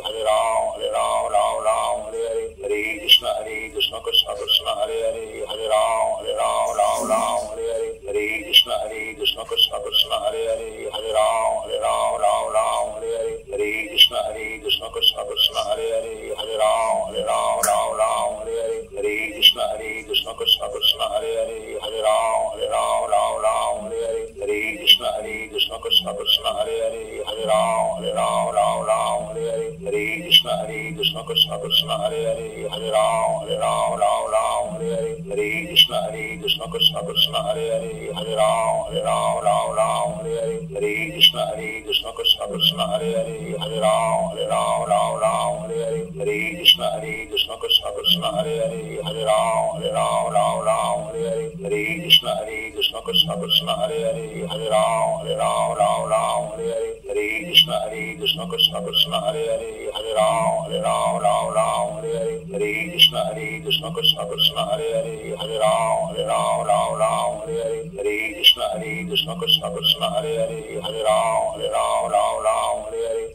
Hare Ram, Ram Ram, Hare Krishna Krishna Krishna, Hare Hare, Hare Ram, Ram Ram, Hare Krishna Krishna Krishna, Hare Hare, Hare Ram, Ram Ram, Hare Krishna Krishna Krishna, Hare Hare, Hare Ram, Ram Ram, Hare Krishna Krishna Krishna, Hare Hare, Hare Ram, Ram Ram, Hare Krishna Krishna Krishna, Hare Hare, Hare Ram, Ram Ram, Hare Krishna Krishna Krishna, Hare Hare, Hare Ram, Ram Ram, Hare Krishna Krishna Krishna, Hare Hare, Hare Ram, Ram Ram, Hare Krishna Krishna Krishna, Hare Hare, Hare Ram, Ram Ram, Hare Krishna Krishna Krishna, Hare Hare, Hare Ram, Ram Ram, Hare Krishna Krishna Krishna, Hare Hare, Hare Ram, Ram Ram, Hare Krishna Krishna Krishna, Hare Hare, Hare Ram, Ram Ram, Hare Krishna Krishna Krishna, Hare Hare, Hare Ram, Ram Ram, Hare Krishna Krishna Krishna, Hare Hare, Hare Ram, Ram Ram, Hare Krishna Krishna Krishna, Hare Hare, Hare Ram, Ram Ram,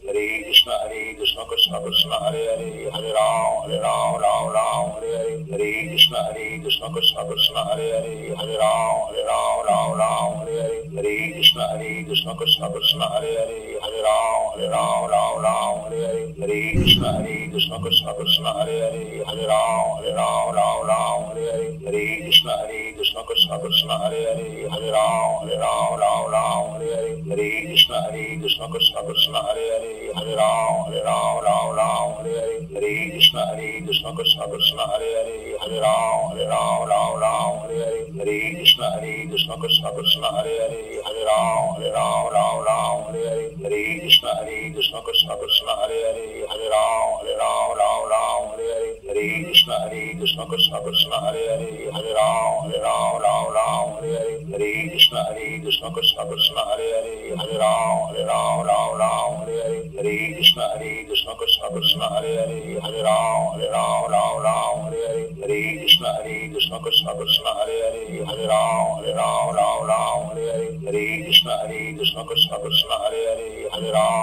Hare Krishna Krishna Krishna, Hare Hare, Hare Ram, Ram Ram, Hare Krishna Krishna Krishna, Hare Hare, Hare Ram, Ram Ram, Hare Krishna Krishna Krishna, Hare Hare, Hare Ram, Ram Ram, Hare Krishna Krishna Krishna, Hare Hare, Hare Ram, Ram Ram, Hare Krishna Krishna Krishna, Hare Hare, Hare Ram, Ram Ram, Hare Krishna Krishna Krishna, Hare Hare, Hare Ram, Ram Ram, Hare Krishna Krishna Krishna, Hare Hare, Hare Ram, Ram Ram, Hare Krishna Krishna Krishna, Hare Hare, Hare Ram, Ram Ram, Hare Krishna Krishna Krishna, Hare Hare, Hare Ram, Ram Ram, Hare Krishna Krishna Krishna, Hare Hare, Hare Ram, Ram Ram, Hare Krishna Krishna Krishna, Hare Hare, Hare Ram, Ram Ram, Hare Krishna Krishna Krishna, Hare Hare, Hare Ram, Ram Ram, Hare Krishna Krishna Krishna, Hare Hare, Hare Ram, Ram Ram, Hare Krishna Krishna Krishna, Hare Hare, Hare Ram, Ram Ram, Hare Krishna Krishna Krishna, Hare Hare, Hare Ram, Ram Ram, Hare Krishna Krishna Krishna, Hare Hare, Hare Ram,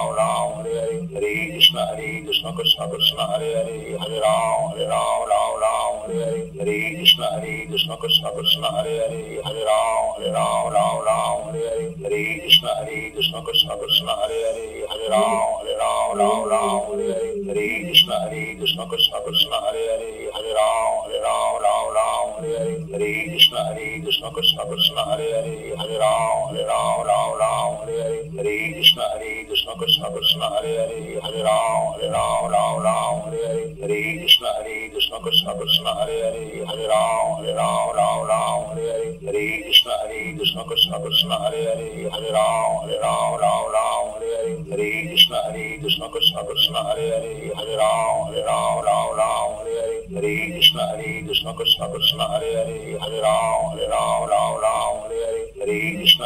Ram Ram, Hare Krishna Krishna Krishna, Hare Hare, Hare Ram, Ram Ram, Hare Krishna Krishna Krishna, Hare Hare, Hare Ram, Ram Ram, Hare Krishna Krishna Krishna, Hare Hare, Hare Ram, Ram Ram, Hare Krishna Krishna Krishna, Hare Hare, Hare Ram, Ram Ram, Hare Krishna Krishna Krishna, Hare Hare, Hare Ram, Ram Ram, Hare Krishna Krishna Krishna, Hare Hare, Hare Ram, Ram Ram, Hare Krishna Krishna Krishna, Hare Hare, Hare Ram, Ram Ram, Hare Krishna Krishna Krishna, Hare Hare, Hare Ram, Ram Ram, Hare Krishna Krishna Krishna, Hare Hare, Hare Ram, Ram Ram, Hare Krishna Krishna Krishna, Hare Hare, Hare Ram, Ram Ram, Hare Krishna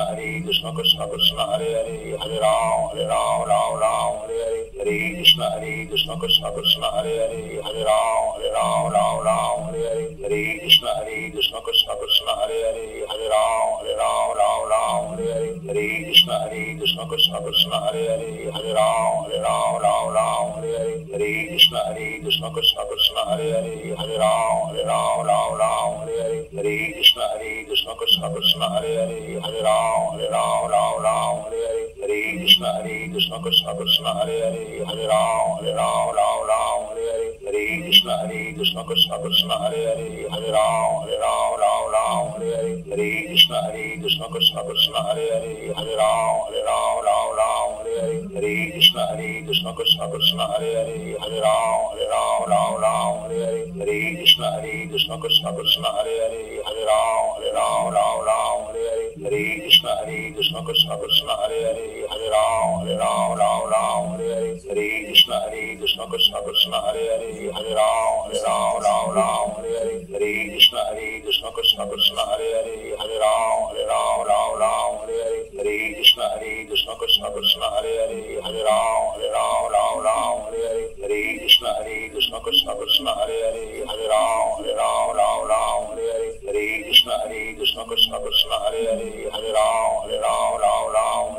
Krishna Krishna, Hare Hare, Hare Ram, Ram Ram, Hare Krishna Krishna Krishna, Hare Hare, Hare Ram, Ram Ram, Hare Krishna Krishna Krishna, Hare Hare, Hare Ram, Ram Ram, Hare Krishna Krishna Krishna, Hare Hare, Hare Ram, Ram Ram, Hare Krishna Krishna Krishna, Hare Hare, Hare Ram, Ram Ram, Hare Krishna Krishna Krishna, Hare Hare, Hare Ram, Ram Ram, Hare Krishna Krishna Krishna, Hare Hare, Hare Ram, Ram Ram, Hare Krishna Krishna Krishna, Hare Hare, Hare Ram, Ram Ram, Hare Krishna Krishna Krishna, Hare Hare, Hare Ram, Ram Ram, Hare Krishna Krishna Krishna, Hare Hare, Hare Ram, Ram Ram, Hare Krishna Krishna Krishna, Hare Hare, Hare Ram, Ram Ram, Hare Krishna Krishna Krishna, Hare Hare, Hare Ram, Ram Ram, Hare Krishna Krishna Krishna, Hare Hare, Hare Ram, Ram Ram, Hare Krishna Krishna Krishna, Hare Hare, Hare Ram, Ram Ram,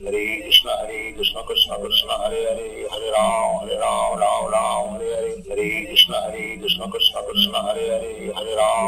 Hare Krishna Krishna Krishna, Hare Hare, Hare Ram, Krishna Krishna Hare Hare Hare Ram